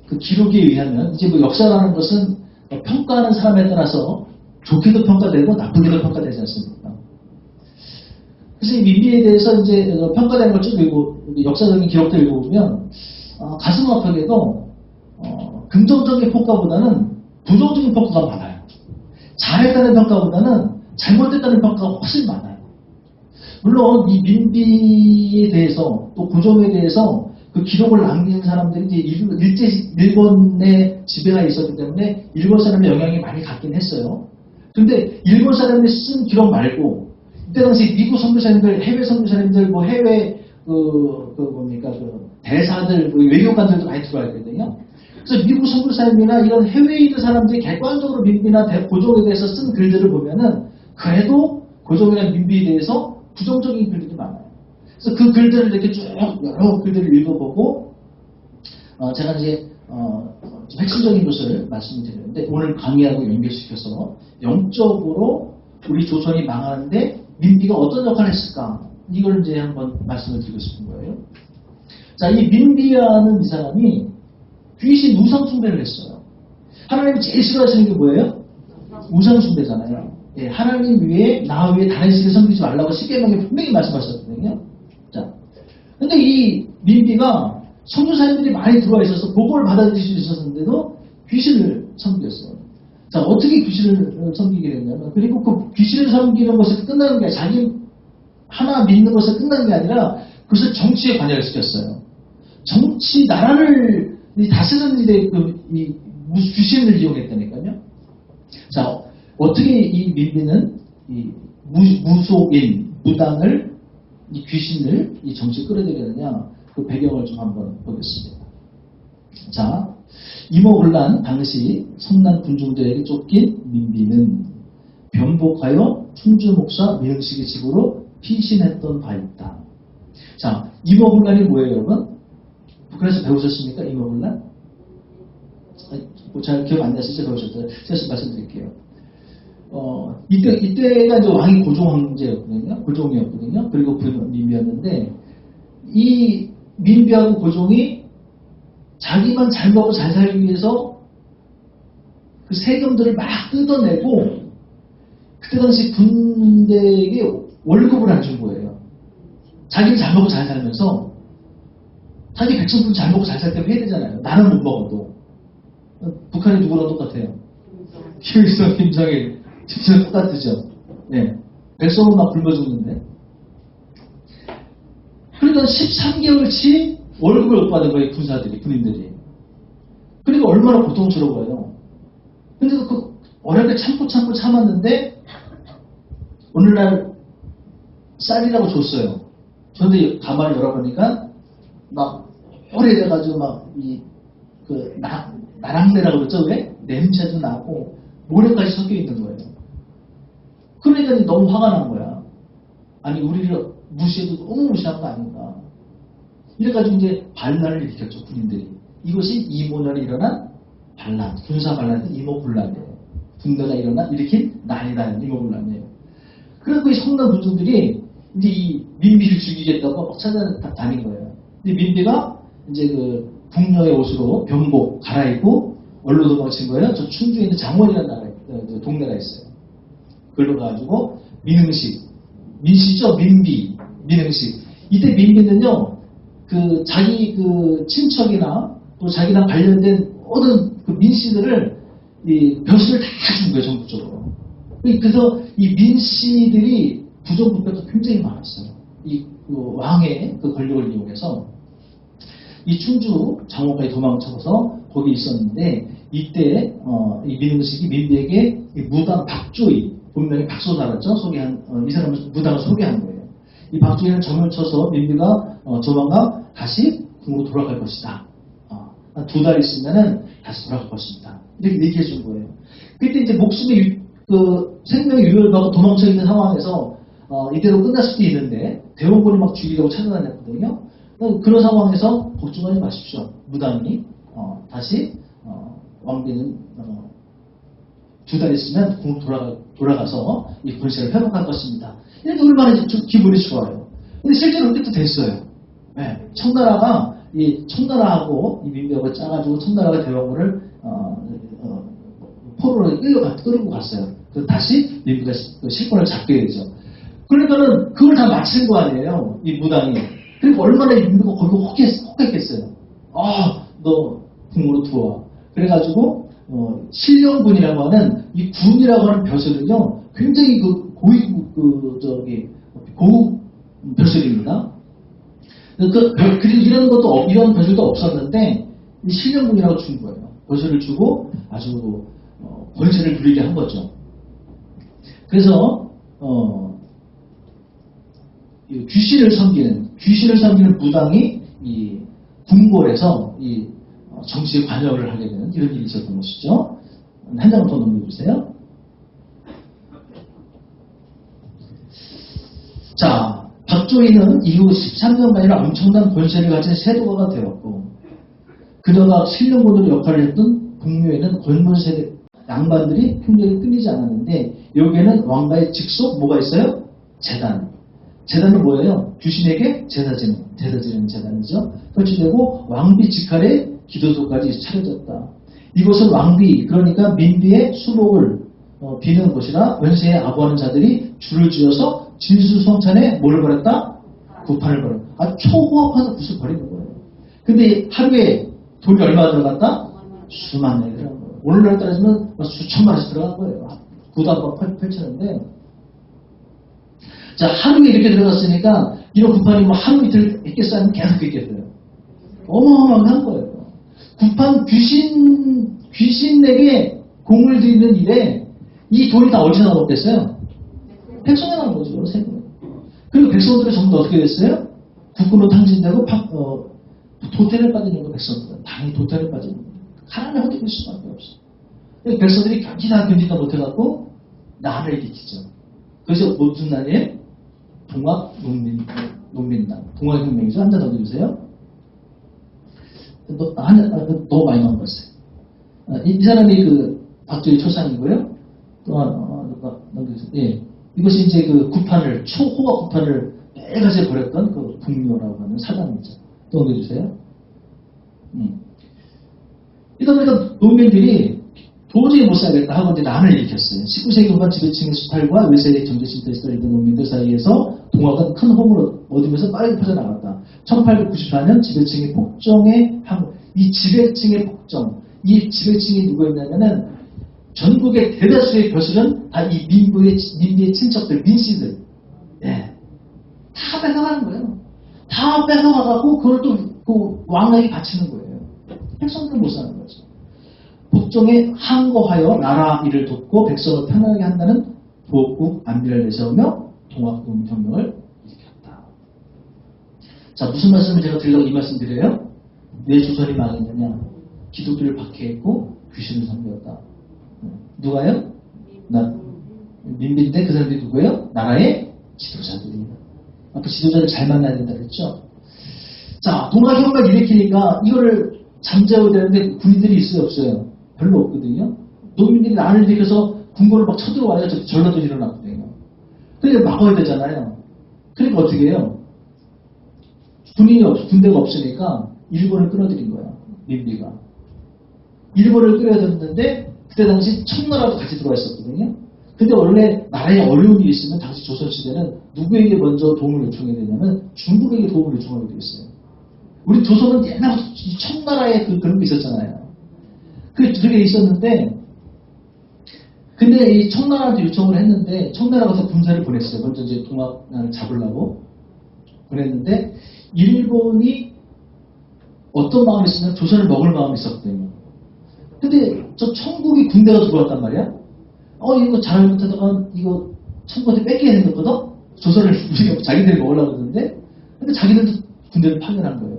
그 기록에 의하면 이제 뭐 역사라는 것은 평가하는 사람에 따라서 좋게도 평가되고 나쁘게도 평가되지 않습니까? 그래서 이 민비에 대해서 이제 평가되는 걸 쭉 읽고 역사적인 기록들 읽어보면 가슴 아프게도 긍정적인 평가보다는 부정적인 평가가 많아요. 잘했다는 평가보다는 잘못했다는 평가가 훨씬 많아요. 물론 이 민비에 대해서 또 고종에 대해서 그 기록을 남긴 사람들이 이제 일본의 지배가 있었기 때문에 일본 사람의 영향이 많이 갔긴 했어요. 근데 일본 사람이 쓴 기록 말고 이때 당시 미국 선교사님들, 해외 선교사님들, 뭐 해외 대사들, 외교관들도 많이 들어와 있거든요. 그래서 미국 선교사님이나 이런 해외에 있는 사람들이 객관적으로 민비나 고종에 대해서 쓴 글들을 보면은 그래도 고종이나 민비에 대해서 부정적인 글들이 많아요. 그래서 그 글들을 이렇게 쭉 여러 글들을 읽어보고 제가 이제 좀 핵심적인 것을 말씀드리는데 오늘 강의하고 연결시켜서 영적으로 우리 조선이 망하는데 민비가 어떤 역할을 했을까 이걸 이제 한번 말씀을 드리고 싶은 거예요. 자, 이 민비라는 이 사람이 귀신 우상숭배를 했어요. 하나님이 제일 싫어하시는 게 뭐예요? 우상숭배잖아요. 예, 하나님 위에 나 위에 다른 신을 섬기지 말라고 십계명에 분명히 말씀하셨거든요. 자, 근데 이 민비가 선교사님들이 많이 들어와 있어서 복음을 받아들일 수 있었는데도 귀신을 섬겼어요. 자, 어떻게 귀신을 섬기게 됐냐면, 그리고 그 귀신을 섬기는 것에 끝나는 게 아니라 자기 하나 믿는 것에 끝나는 게 아니라 그것을 정치에 관여를 시켰어요. 정치 나라를 다스리는 일에 이 귀신을 이용했다니까요. 자, 어떻게 이 민비는 이 무속인 무당을 이 귀신을 이 정치에 끌어들이느냐 그 배경을 좀 한번 보겠습니다. 자, 이모군란 당시 성난 군중들에게 쫓긴 민비는 변복하여 충주 목사 미흥식의 집으로 피신했던 바 있다. 자, 이모군란이 뭐예요, 여러분? 북한에서 배우셨습니까? 이모군란? 잘 기억 안 나시죠? 배우셨어요? 제가 말씀드릴게요. 이때가 이제 왕이 고종 황제였거든요. 고종이었거든요. 그리고 민비였는데, 이 민비하고 고종이 자기만 잘 먹고 잘 살기 위해서 그 세금들을 막 뜯어내고, 그때 당시 군대에게 월급을 안 준 거예요. 자기는 잘 먹고 잘 살면서, 자기 백성들 잘 먹고 잘 살 때 해야 되잖아요. 나는 못 먹어도. 북한이 누구랑 똑같아요? 김일성, 김정일. 진짜 똑같으죠. 네. 백성은 막 굶어 죽는데. 그러니까 13개월치 월급을 못 받은 거예요, 군사들이, 군인들이. 그러니까 얼마나 고통스러워요. 근데도 그 어렵게 참고 참았는데 오늘날 쌀이라고 줬어요. 그런데 가만히 열어보니까 막 오래돼가지고 막 나랑내라고 그러죠, 왜? 냄새도 나고 모래까지 섞여 있는 거예요. 그러니까 너무 화가 난 거야. 아니 우리를 무시해도 너무 무시한 거 아닌가. 이래가지고 이제 반란을 일으켰죠, 군인들이. 이것이 이모년에 일어난 반란, 군사 반란이 이모군란이에요. 군대가 일으킨 난이다, 이모군란이에요. 그래서 이 성남 군중들이 이제 이 민비를 죽이겠다고 막 찾아다닌 거예요. 근데 민비가 이제 그 북녀의 옷으로 병복 갈아입고 얼로 도망친 거예요. 저 충주에 있는 장원이라는 동네가 있어요. 그걸로 가가지고 민시죠, 민흥식. 이때 민비는요, 그 자기 그 친척이나 또 자기랑 관련된 모든 그 민씨들을 이 벼슬을 다 준 거예요, 전국적으로. 그래서 이 민씨들이 부정부패도 굉장히 많았어요. 그 왕의 그 권력을 이용해서 이 충주 장원까지 도망쳐서 거기 있었는데 이때 이 민흥식이 민비에게 이 무당 박조이, 본명이 박소사였죠. 이 사람을 무당을 소개한 거예요. 이 박조이는 점을 쳐서 민비가 조만간 다시 궁으로 돌아갈 것이다. 한 2달 있으면은 다시 돌아갈 것입니다. 이렇게 얘기해 준 거예요. 그때 이제 목숨의 생명의 유혈을 받고 도망쳐 있는 상황에서 이대로 끝날 수도 있는데 대원군이 막 죽이려고 찾아다녔거든요. 그런 상황에서 걱정하지 마십시오. 무당이 다시 왕비는 2달 있으면 궁으로 돌아가서 이 권세를 회복할 것입니다. 이렇게 얼마나 기분이 좋아요. 근데 실제로 그렇게 또 됐어요. 네. 청나라하고 이 민비하고 짜가지고 청나라가 대원군을 포로로 끌고 갔어요. 다시 민비가 실권을 잡게 되죠. 그러니까는 그걸 다 마친 거 아니에요, 이 무당이. 그러니까 얼마나 민비가 거기 혹했겠어요. 너 궁으로 들어와. 그래가지고 신령군이라고 하는 이 군이라고 하는 벼슬은요, 굉장히 고급 벼슬입니다. 그리고 이런 벼슬도 없었는데 이 신령군이라고 준 거예요. 벼슬을 주고 아주 권세를 누리게 한 거죠. 그래서 귀신을 섬기는 무당이 이 궁궐에서 이 정치에 관여를 하게 되는 이런 일이 있었던 것이죠. 한 장을 더 넘겨주세요. 자, 박조이는 이후 13년간이나 엄청난 권세를 가진 세도가가 되었고, 그녀가 신령군으로 역할을 했던 북묘에는 권문세대 양반들이 굉장히 끊이지 않았는데, 여기에는 왕가의 직속 뭐가 있어요? 재단. 재단은 뭐예요? 귀신에게 제사 지내는 재단이죠. 설치되고 왕비 직할의 기도소까지 차려졌다. 이곳은 왕비, 그러니까 민비의 수복을 비는 곳이라 원세에 아부하는 자들이 줄을 지어서 진수성찬에 뭐를 벌였다? 구판을 벌였다. 초호합해서 굿을 버리는 거예요. 근데 하루에 돈이 얼마 들어갔다? 수만 명이 들어간 거예요. 오늘날 따지면 수천만 원씩 들어간 거예요. 굿 한번 펼치는데, 자, 하루에 이렇게 들어갔으니까 이런 구판이 하루 이틀 있겠어요? 아니면 계속 있겠어요? 어마어마한 거예요. 구판 귀신에게 공을 들이는 일에 이 돈이 다 어디서 나왔겠어요? 백성에 나온 거죠, 세금. 그리고 백성들은 전부 다 어떻게 됐어요? 국군으로 탕진되고 도태를 빠지는 거, 백성들은. 당연히 도태를 빠지는 거예요. 가난을 허덕일 수밖에 없어. 백성들이 견디다 못해갖고 난을 일으키죠. 그래서 무슨 날이에요? 동학농민당. 동학혁명이죠. 한 잔 더 드리세요. 너무 많이 나온 거였어요. 이 사람이 박조이 초상이고요. 또 넘겨주세요. 예. 이것이 이제 구판을, 초호화 구판을 매일같이 벌였던 북묘라고 하는 사당이죠. 또 넘겨주세요. 이러다 보니까 농민들이 도저히 못 살겠다 하고 이제 난을 일으켰어요. 19세기 후반 지배층의 수탈과 외세의 정제신터에 시달리던 농민들 사이에서 동학은 큰 호응을 얻으면서 빠르게 퍼져나갔다. 1894년 지배층의 폭정의 이 지배층의 폭정, 이 지배층이 누구였냐면은 전국의 대다수의 벼슬은 다 이 민비의 친척들, 민씨들, 예, 다 뺏어가는 거예요. 다 뺏어가고 그걸 또 그 왕에게 바치는 거예요. 백성들은 못 사는 거죠. 북종에 항거하여 나라 일을 돕고 백성을 편하게 한다는 부업국 안비를 내세우며 동학동혁명을 일으켰다. 자, 무슨 말씀을 제가 드리려고 이 말씀 드려요? 왜 조선이 망했느냐? 기독교를 박해했고 귀신을 섬겼다. 누가요? 민비인데 그 사람들이 누구예요? 나라의 지도자들이에요. 앞으로 지도자를 잘 만나야 된다 그랬죠? 자, 동학혁명 일으키니까 이거를 잠재워야 되는데 군인들이 있어요, 없어요? 별로 없거든요. 농민들이 난을 일으켜서 군고를 막 쳐들어와야 전라도 일어났거든요. 그러니까 막아야 되잖아요. 그러니까 어떻게 해요? 군대가 없으니까 일본을 끌어들인 거야, 민비가. 일본을 끌어들였는데 그때 당시 청나라도 같이 들어와 있었거든요. 근데 원래 나라에 어려움이 있으면 당시 조선시대는 누구에게 먼저 도움을 요청해야 되냐면 중국에게 도움을 요청하게 되어 있어요. 우리 조선은 옛날부터 청나라에 그런 게 있었잖아요. 그게 있었는데, 근데 이 청나라한테 요청을 했는데, 청나라가 더 군사를 보냈어요. 먼저 이제 동학나라를 잡으려고 보냈는데, 일본이 어떤 마음이 있었냐면 조선을 먹을 마음이 있었거든요. 근데 저 청국이 군대가 들어왔단 말이야? 이거 잘못하다가 이거 청국한테 뺏겨야 생겼거든? 조선을 자기들이 먹으려고 그러는데, 근데 자기들도 군대를 파견한 거예요.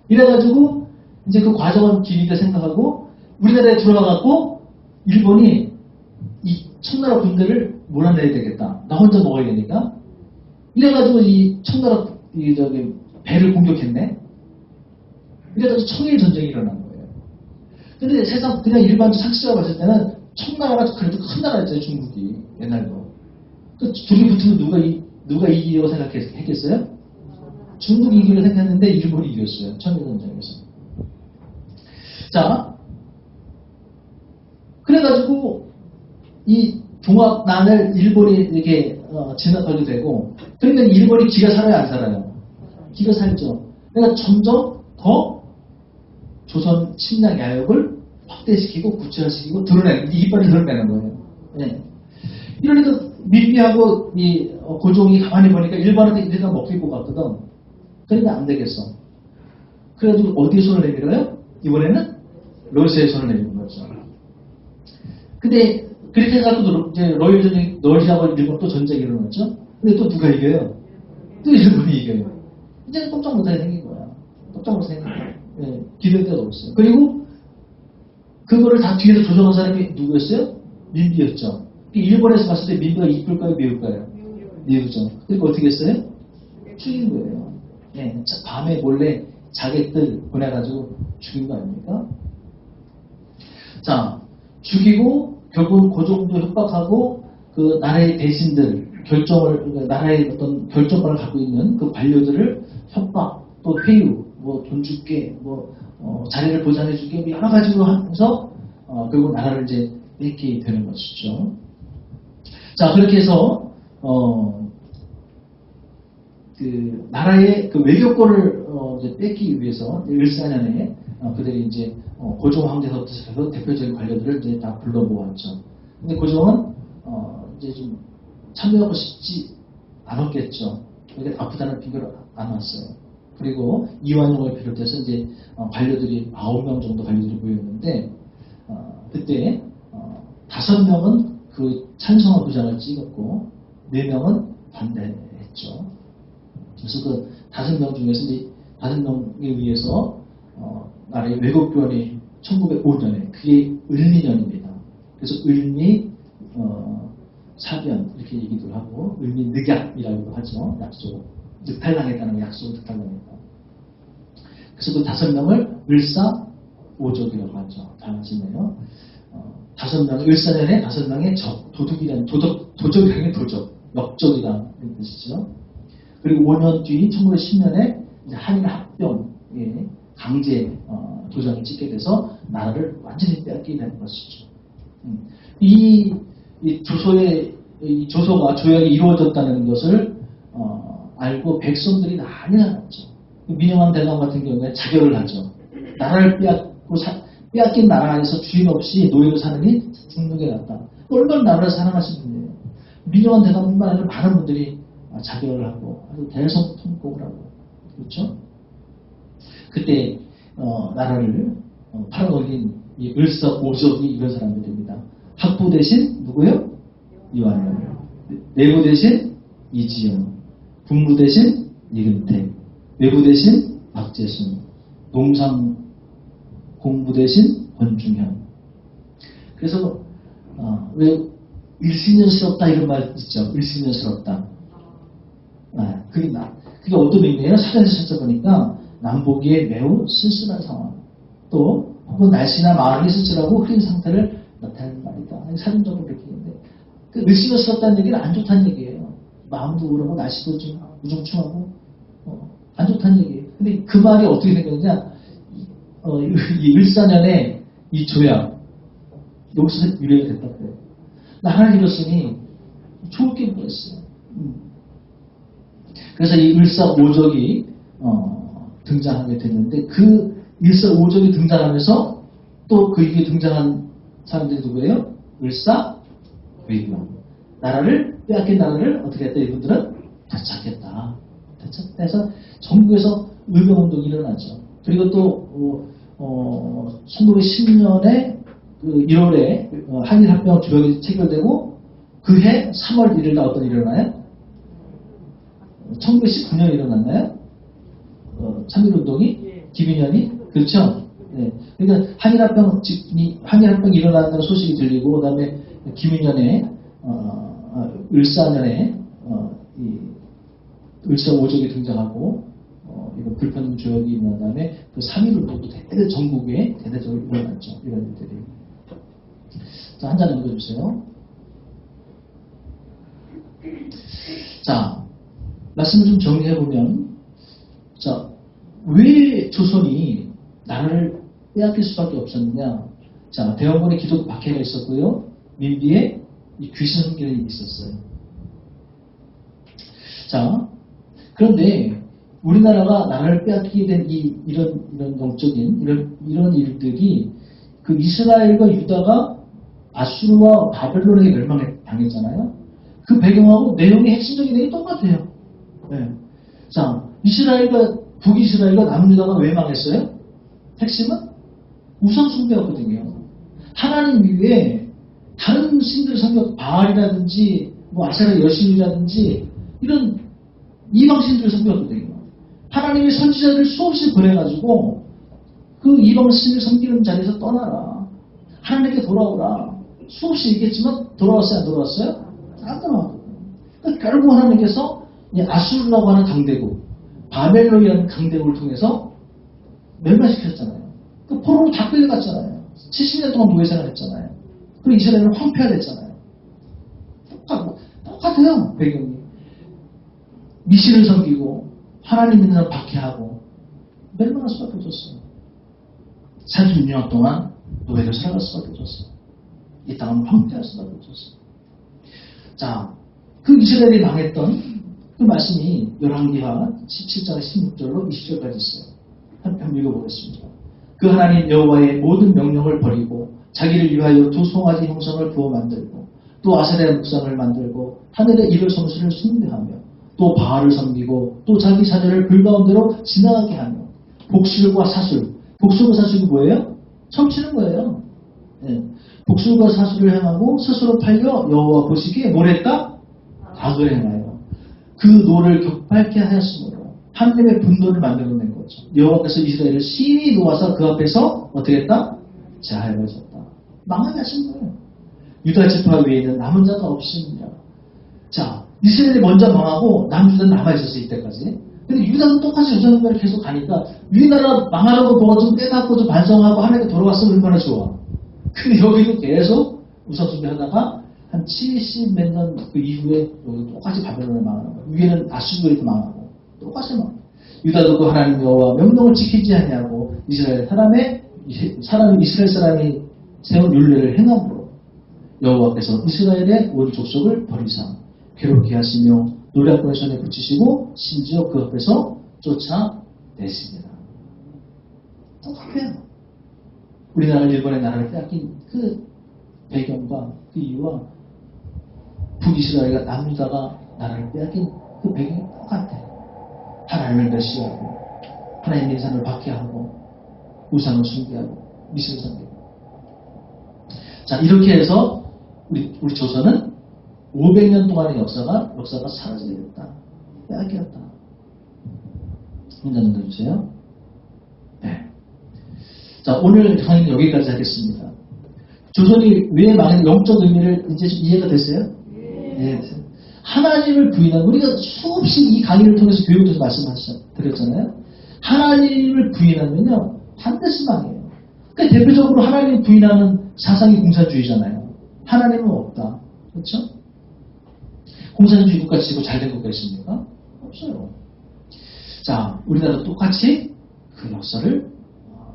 이래가지고, 이제 그 과정은 기미다 생각하고, 우리나라에 들어와갖고, 일본이 이 청나라 군대를 몰아내야 되겠다. 나 혼자 먹어야 되니까. 이래가지고 이 청나라, 배를 공격했네? 이래가지고 청일 전쟁이 일어난 거예요. 근데 세상, 그냥 일반 상식적으로 봤을 때는 청나라가 그래도 큰 나라였잖아요, 중국이. 옛날도. 그 둘이 붙으면 누가 이기려고 생각했겠어요? 중국이 이기려고 생각했는데 일본이 이겼어요. 청일전쟁에서. 자, 그래가지고 이 동학난을 일본이 이렇게 진압하게 되고, 그러면 일본이 기가 살아요, 안 살아요? 기가 살죠. 그러니까 점점 더 조선 침략 야욕을 확대시키고 구체화시키고 이빨을 드러내는 거예요. 네. 이러니까 민비하고 이 고종이 가만히 보니까 일본한테 일단 먹힐 것 같거든. 그러니까 안 되겠어. 그래가지고 어디에 손을 내밀어요? 이번에는 러시아에 손을 내미는 거죠. 근데 그렇게 해가지고 이제 러시아하고 일본 또 전쟁이 일어났죠. 근데 또 누가 이겨요? 또 일본이 이겨요. 이제는 꼼짝 못하게 생긴 거야. 꼼짝 못하게 생긴 거야. 네, 기댈 데가 없어요. 그리고 그거를 다 뒤에서 조정한 사람이 누구였어요? 민비였죠. 일본에서 봤을 때 민비가 이쁠까요? 미울까요? 미우죠. 그러니까 어떻게 했어요? 죽인 거예요. 네, 밤에 몰래 자객들 보내가지고 죽인 거 아닙니까? 자, 죽이고 결국 고종도 협박하고 그 나라의 대신들 나라의 어떤 결정권을 갖고 있는 그 관료들을 협박, 또 회유, 뭐 돈 줄게, 자리를 보장해 줄게, 뭐 여러 가지로 하면서 결국 나라를 이제 뺏게 되는 것이죠. 자, 그렇게 해서 그 나라의 그 외교권을 이제 뺏기 위해서 14년에 그들이 이제 고종 황제부터 시작해서 대표적인 관료들을 이제 다 불러 모았죠. 근데 고종은 이제 좀 참여하고 싶지 않았겠죠. 그러니까 아프다는 핑계로 안 왔어요. 그리고 이완용을 비롯해서 이제 관료들이 9명 정도 관료들이 모였는데 그때 5명은 그 찬성한 도장을 찍었고 4명은 반대했죠. 그래서 그 5명 중에서 이제 5명에 의해서 나라의 외국교원이 1905년에 그게 을미년입니다. 그래서 을미 사변 이렇게 얘기도 하고 을미 늑약이라고 하죠. 약속 늑탈당했다는 약속을 늑탈당했다. 그래서 그 5명을 을사오족이라고 하죠. 다 아시네요. 5명, 을사년에 5명의 도둑이라는 도적이라는 도적, 역적이라는 뜻이죠. 그리고 5년 뒤 1910년에 이제 한일 합병에 강제 도장을 찍게 돼서 나라를 완전히 빼앗기게 되는 것이죠. 이 조소가 조약이 이루어졌다는 것을 알고 백성들이 난리가 났죠. 민영한 대감 같은 경우에 자결을 하죠. 나라를 빼앗긴 나라 안에서 주인 없이 노예로 사느니 죽는 게 낫다. 얼마나 나라를 사랑하시는 분이에요. 민영한 대감뿐만 아니라 많은 분들이 자결을 하고 아주 대성통곡을 하고 그렇죠. 그때 나라를 팔아넘긴 이 을사오적이 이런 사람들입니다. 학부 대신 누구요? 이완용. 내부 대신 이지영. 군부 대신 이근택. 외부 대신 박재순. 농상 공부 대신 권중현. 그래서 왜 일신년스럽다 이런 말 있죠. 일신년스럽다. 그게 어떤 의미예요? 사전에서 찾아보니까 남보기에 매우 쓸쓸한 상황, 또 혹은 날씨나 마음이 쓸쓸하고 흐린 상태를 나타내는 말이다. 사전적으로 그렇게 있는데, 그 일신년스럽다는 얘기는 안 좋다는 얘기예요. 마음도 그러고 날씨도 좀 우중충하고 안 좋다는 얘기예요. 근데 그 말이 어떻게 생겼냐? 이 을사년에 이 조약 여기서 유래가 됐다고 그래요. 나라를 잃었으니 좋을 게 뭐였어요. 그래서 이 을사오적이 등장하게 됐는데, 그 을사오적이 등장하면서 또 그 위에 등장한 사람들이 누구예요? 을사외경. 나라를 빼앗긴 나라를 어떻게 했다? 이분들은 되찾겠다. 되찾해서 전국에서 의병운동이 일어나죠. 그리고 또 1910년에 그 1월에 한일합병 조약이 체결되고 그해 3월 1일 날 어떤 일이 일어나요? 1919년에 일어났나요? 3.1운동이? 김인현이? 그렇죠? 네. 그러니까 한일합병이 일어난다는 소식이 들리고, 그 다음에 김인현의 을사년에 이 을사오적이 등장하고 이런 불편 조약이 일어난 다음에 그 3.1운동도 전국에 대대적으로 일어났죠. 이런 일들이. 자, 한 잔 넘겨주세요. 자, 말씀을 좀 정리해보면, 자, 왜 조선이 나라를 빼앗길 수밖에 없었느냐? 자, 대원군의 기독 박해가 있었고요. 민비에 이 귀신 섬기는 있었어요. 자, 그런데 우리나라가 나라를 빼앗기게 된 이런 영적인 이런 일들이 그 이스라엘과 유다가 아수르와 바벨론에게 멸망당했잖아요. 그 배경하고 내용의 핵심적인 내용이 똑같아요. 네. 자, 북이스라엘과 남유다가 왜 망했어요? 핵심은 우상숭배였거든요. 하나님 위에 다른 신들을 섬겨, 바알이라든지 뭐 아세라 여신이라든지 이런 이방신들을 섬겼거든요. 하나님의 선지자를 수없이 보내가지고 그 이방신을 섬기는 자리에서 떠나라. 하나님께 돌아오라. 수없이 얘기했지만 돌아왔어요? 안 돌아왔어요? 안 돌아왔거든요. 그러니까 결국 하나님께서 아수르라고 하는 강대국, 바벨론이라는 강대국을 통해서 멸망시켰잖아요. 그 포로로 다 끌려갔잖아요. 70년 동안 노예생활 했잖아요. 그리고 이스라엘은 황폐화됐잖아요. 똑같아요, 배경이. 미신을 섬기고 하나님 믿는 사람 박해하고 멸망할 수밖에 없었어요. 36년 동안 노예로 살아갈 수밖에 없었어요. 이 땅은 황폐할 수밖에 없었어요. 자, 그 이스라엘이 망했던 그 말씀이 열왕기하 17장 16절로 20절까지 있어요. 한편 읽어보겠습니다. 그 하나님 여호와의 모든 명령을 버리고 자기를 위하여 두 송아지 형상을 부어 만들고 또 아세라 묵상을 만들고 하늘의 이를 성수를 숭배하며 또 바알을 섬기고 또 자기 자녀를 불가운데로 지나가게 하며 복술과 사술, 복술과 사술이 뭐예요? 첨치는 거예요. 네. 복술과 사술을 행하고 스스로 팔려 여호와 보시기에 뭘 했다? 악을 행하여 그 노를 격팔케 하였으므로 하나님의 분노를 만들어낸 거죠. 여호와께서 이스라엘을 심히 놓아서 그 앞에서 어떻게 했다? 자해하셨다. 망하게 하신 거예요. 유다 지파 외에는 남은 자가 없습니다. 자, 이스라엘이 먼저 망하고 남유다는 남아있었어요. 이때까지. 근데 유다는 똑같이 유전자를 계속 가니까 우리나라 망하라고 뭐가 좀 깨닫고 좀 반성하고 하나님께 돌아왔으면 얼마나 좋아. 근데 여기도 계속 우상숭배하다가 한 70 몇 년 그 이후에 여기 똑같이 바벨론을 망하는 거예요. 위에는 아수르가 망하고 똑같이 망해요. 유다도 그 하나님 여호와 명령을 지키지 않냐고 이스라엘 사람이 세운 율례를 행함으로 여호와께서 이스라엘의 온 족속을 버리사 괴롭게 하시며 노략꾼의 손에 붙이시고 심지어 그 앞에서 쫓아내십니다. 똑같아요. 우리나라 일본의 나라를 빼앗긴 그 배경과 그 이유와 북이스라엘과 남유다가 나라를 빼앗긴 그 배경이 똑같아요. 하나님을 멸시하고 하나님의 인상을 받게 하고 우상을 숭배하고 미신을 섬기고. 자, 이렇게 해서 우리 조선은 500년 동안의 역사가 사라지게 됐다. 빼앗겼다. 문제 넘겨주세요. 네. 자, 오늘 강의는 여기까지 하겠습니다. 조선이 왜 망했는지 영적 의미를 이제 좀 이해가 됐어요? 네. 하나님을 부인하는, 우리가 수없이 이 강의를 통해서 교육에서 말씀드렸잖아요. 하나님을 부인하면요, 반드시 망해요. 그러니까 대표적으로 하나님을 부인하는 사상이 공산주의잖아요. 하나님은 없다. 그렇죠? 공산주의 국가 지고 잘된 국가 있습니까? 없어요. 자, 우리나라도 똑같이 그 역사를,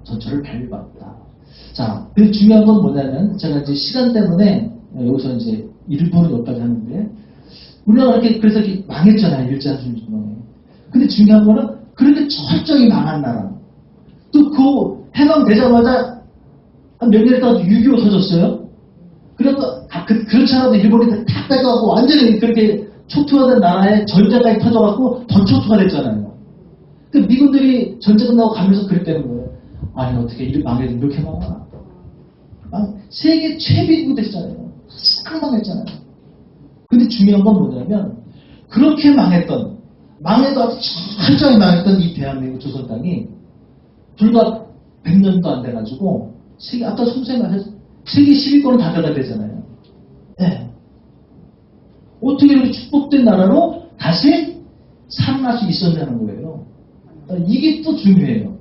전철을 밟았다. 자, 그 중요한 건 뭐냐면, 제가 이제 시간 때문에 여기서 이제 일부는 여기까지 하는데, 우리나라가 그래서 이렇게 망했잖아요. 일제한순주만에. 근데 중요한 거는 그렇게 철저히 망한 나라. 또 그 해방되자마자 한 몇 년 있다가 6.25 터졌어요. 그래서 그렇지 않아도 일본이 다 뺏어갖고 완전히 그렇게 초토화된 나라에 전쟁까지 터져갖고 더 초토화 됐잖아요. 그 미군들이 전쟁 끝나고 가면서 그랬다는 거예요. 아니 어떻게 이렇게 망해도 이렇게 망하나. 세계 최빈국 됐잖아요. 싹 망했잖아요. 근데 중요한 건 뭐냐면 그렇게 망해도 아주 철저히 망했던 이 대한민국 조선 땅이 불과 100년도 안 돼가지고 세계, 아까 선생님 말했죠. 세계 10위권은 다 가야 되잖아요. 네. 어떻게 이렇게 축복된 나라로 다시 살아날 수 있었냐는 거예요. 이게 또 중요해요.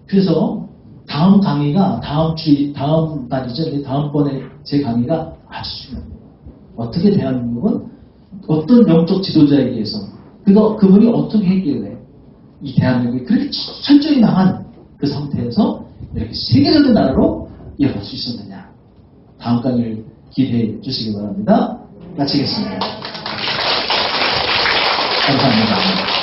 그래서 다음 강의가 다음 달이죠. 다음번에 제 강의가 아주 중요합니다. 어떻게 대한민국은 어떤 영적 지도자에 의해서 그분이 어떻게 했길래 이 대한민국이 그렇게 철저히 망한 그 상태에서 이렇게 세계적인 나라로 이어갈 수 있었느냐. 다음 강의를 기대해 주시기 바랍니다. 마치겠습니다. 감사합니다.